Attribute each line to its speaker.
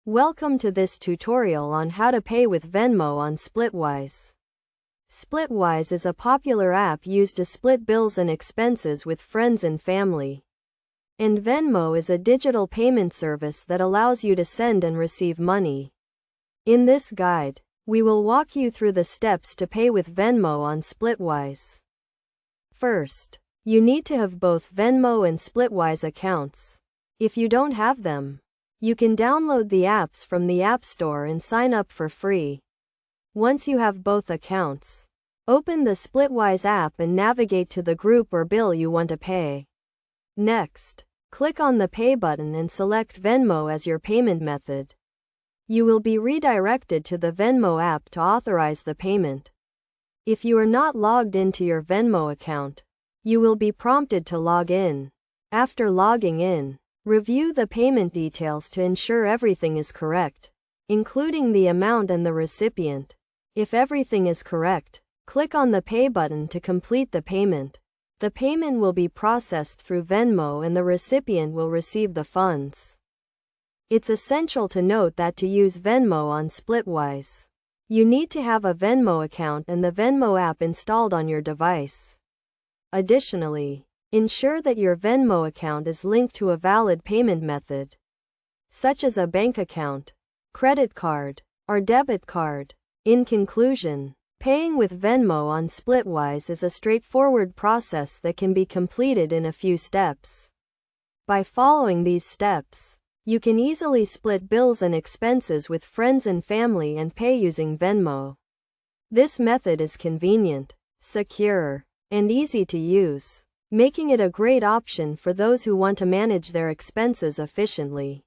Speaker 1: Welcome to this tutorial on how to pay with Venmo on Splitwise. Splitwise is a popular app used to split bills and expenses with friends and family. And Venmo is a digital payment service that allows you to send and receive money. In this guide, we will walk you through the steps to pay with Venmo on Splitwise. First, you need to have both Venmo and Splitwise accounts. If you don't have them, you can download the apps from the App Store and sign up for free. Once you have both accounts, open the Splitwise app and navigate to the group or bill you want to pay. Next, click on the Pay button and select Venmo as your payment method. You will be redirected to the Venmo app to authorize the payment. If you are not logged into your Venmo account, you will be prompted to log in. After logging in, review the payment details to ensure everything is correct, including the amount and the recipient. If everything is correct, click on the Pay button to complete the payment. The payment will be processed through Venmo and the recipient will receive the funds. It's essential to note that to use Venmo on Splitwise, you need to have a Venmo account and the Venmo app installed on your device. Additionally, ensure that your Venmo account is linked to a valid payment method, such as a bank account, credit card, or debit card. In conclusion, paying with Venmo on Splitwise is a straightforward process that can be completed in a few steps. By following these steps, you can easily split bills and expenses with friends and family and pay using Venmo. This method is convenient, secure, and easy to use, making it a great option for those who want to manage their expenses efficiently.